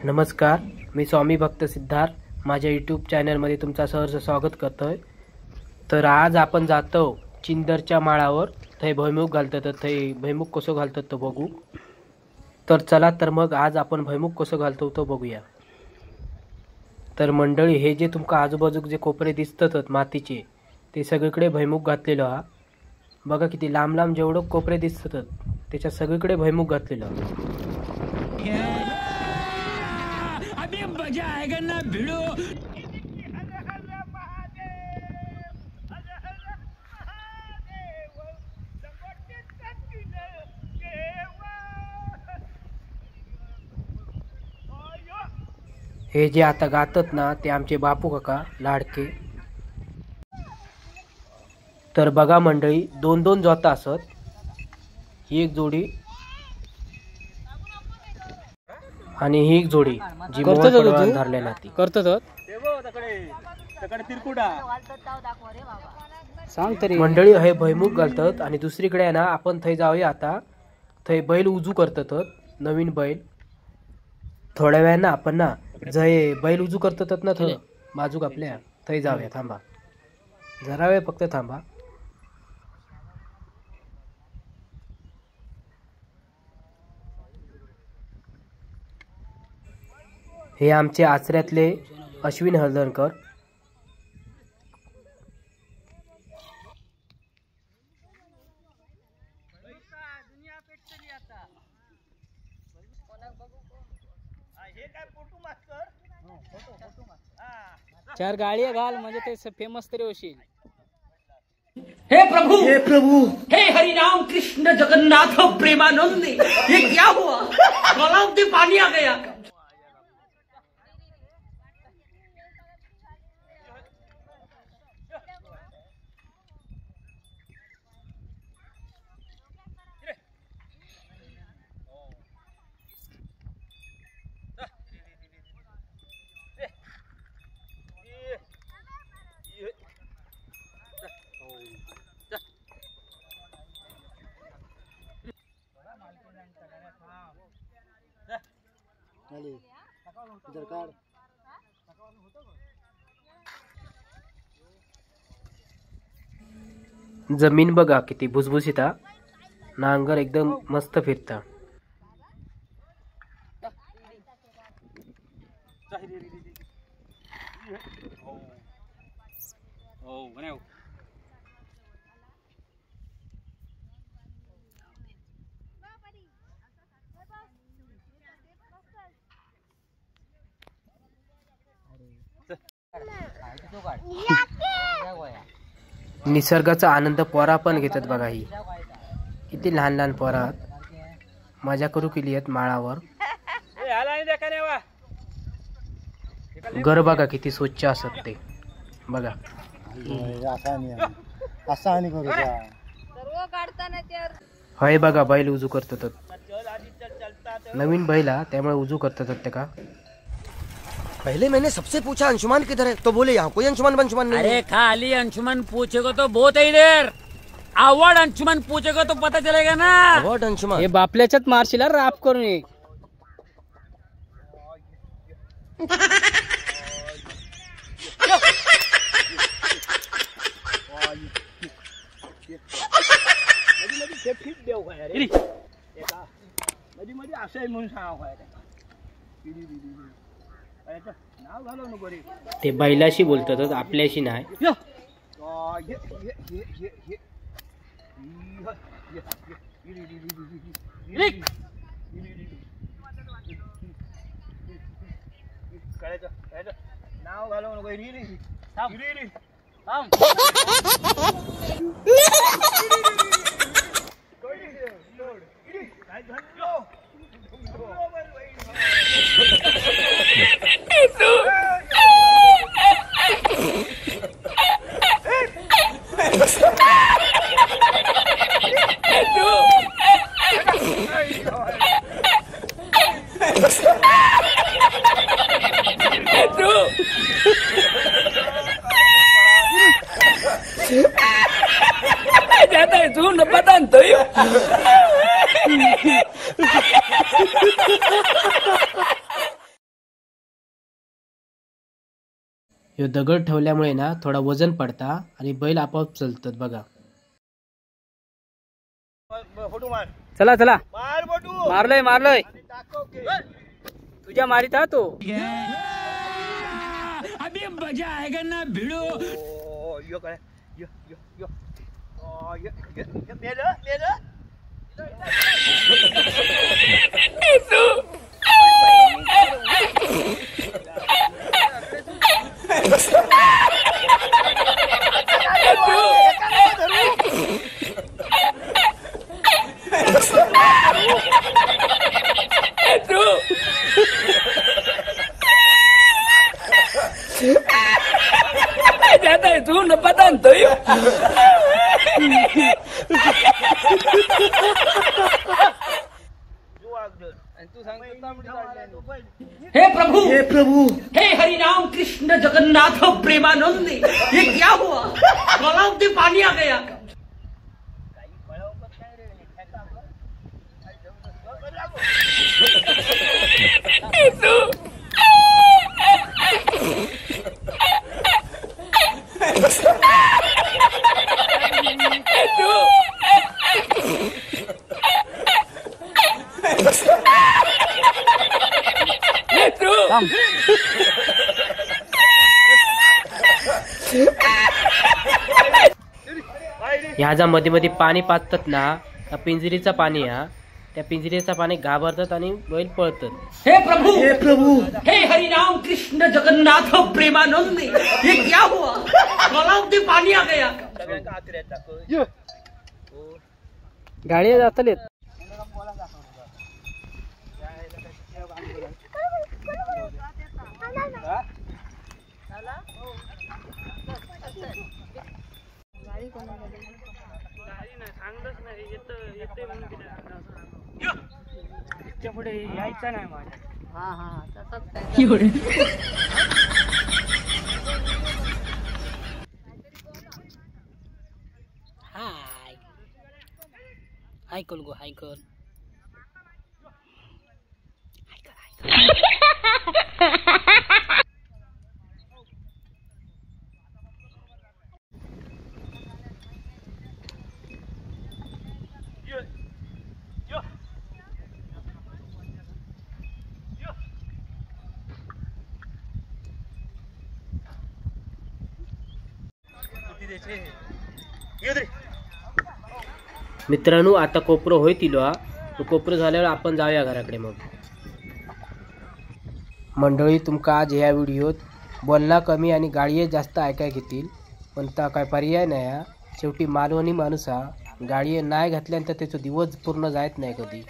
नमस्कार, मी स्वामी भक्त सिद्धार्थ माझ्या यूट्यूब चॅनलमध्ये तुमचा सहर्ष स्वागत करतोय। तर आज आपण जातो चिंदरच्या माळावर, थंय भुईमुग घालतात, थंय भुईमुग कसं घालतात तो बघू। तर चला तर मग आज आपण भुईमुग कसं घालतो तो बघूया। तर मंडळी, हे जे तुमका आजूबाजूक जे कोपरे दिसतात मातीचे, ते सगळीकडे भुईमुग घातलेलो हा। बघा किती लांब लांब जेवढं कोपरे दिसतात त्याच्या सगळीकडे भुईमुग घातलेलो हा। अभी मजा आएगा ना भिड़ो। हे जे आता गातात ना ते आमचे बापू काका लाडके। तर बघा मंडळी, दोन दोन जोता असत, ही एक जोडी आणि ही एक जोडी जी मोहन धरलेला ती करतात सांग तरी। मंडळी हे भुईमुग घालतात आणि दुसरीकडे आहे ना, आपण थंय जाऊया आता। थंय बैल उजू करतात, नवीन बैल। थोड्या वेळानं आपण ना जय बैल उजू करतात ना थं बाजूक आपल्या, थंय जाऊया। थांबा जरा वेळ फक्त थांबा। हे आमचे आचऱ्यातले अश्विन हळदणकर। चार गाड़ियां घाल म्हणजे ते फेमस तरी होशील। हे प्रभु, हे हरि राम कृष्ण जगन्नाथ प्रेमानंद, ये क्या हुआ? गलाव में पानी आ गया। जमीन बघा किती भुसभुशीत हा, नांगर एकदम मस्त फिरता। निसर्गाचा आनंद पोरा पण घेतात बघा। ही किती लहान लहान पोरा मजा करू केली आहेत माळावर। घर बघा किती स्वच्छ असत ते बघा। हय बघा, बैल उजू करतात, नवीन बैला त्यामुळे उजू करतात ते का। पहले मैंने सबसे पूछा अंशुमान किधर है, तो बोले यहाँ कोई अंशुमान बंशुमान नहीं। अरे खाली अंशुमन पूछेगा तो बहुत है इधर, अवार्ड अंशुमन पूछेगा तो पता चलेगा ना। अवार्ड अंशुमान हे बापल्याच्यात मारशीला राप करून एक। ते बैलाशी बोलतात, आपल्याशी नाही। नाव घालू नको जाता है तू न पता तो ह्यो दगड ठेवल्यामुळे ना थोडा वजन पडता आणि बैल आपोआप चलतात बघा. चला चला मारलोय तुझ्या मारीत हा तो. अभी मजा आएगा ना भिड़ो. जाता है तू न पता तो हे प्रभु हे हरि राम कृष्ण जगन्नाथ प्रेमानंद, ये क्या हुआ? तालाब में पानी आ गया. ह्या जा मध्ये मध्ये पाणी पाजतात ना, त्या पिंजरीचं पाणी हा, त्या पिंजरीचं पाणी घाबरतात आणि बैल पळतात. हे प्रभु हे हरि राम कृष्ण जगन्नाथ प्रेमानंद, ये क्या हुआ? तालाब में पानी आ गया. गाडी जातलेत. पुढे यायचं नाही माझ्या. हाय कल गो हाय कल. मित्रांनो, आता कोपरं होय तिलो हा. कोपरं झाल्यावर आपण जाऊया घराकडे. मग मंडळी, तुमका आज ह्या व्हिडिओत बोलणं कमी आणि गाडये जास्त ऐकाय घेतील, पण ता काय पर्याय नाही हा. शेवटी मालवणी माणूस हा. गाडये नाही घातल्यानंतर त्याचा दिवस पूर्ण जायत नाही कधी.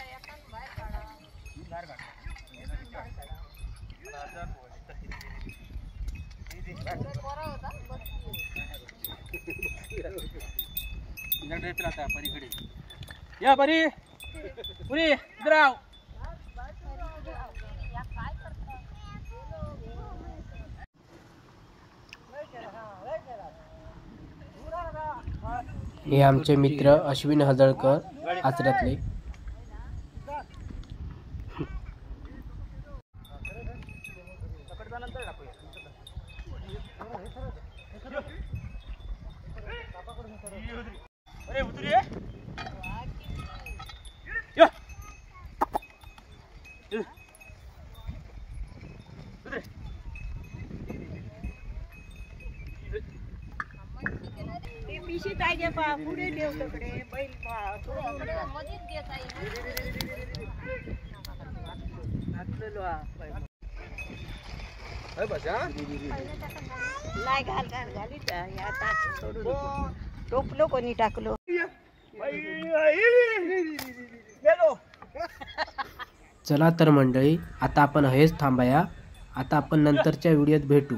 या परी पुरी इधर आओ. हे आमचे मित्र अश्विन हजळकर आचऱ्यातले. पुढे देव तकडे बैल नाही घाल घाल घालीत टोपलो कोणी टाकलो. चला तर मंडळी, आता आपण हेच थांबाया. आता आपण नंतरच्या व्हिडिओत भेटू.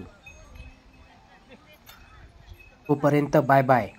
तोपर्यंत बाय बाय.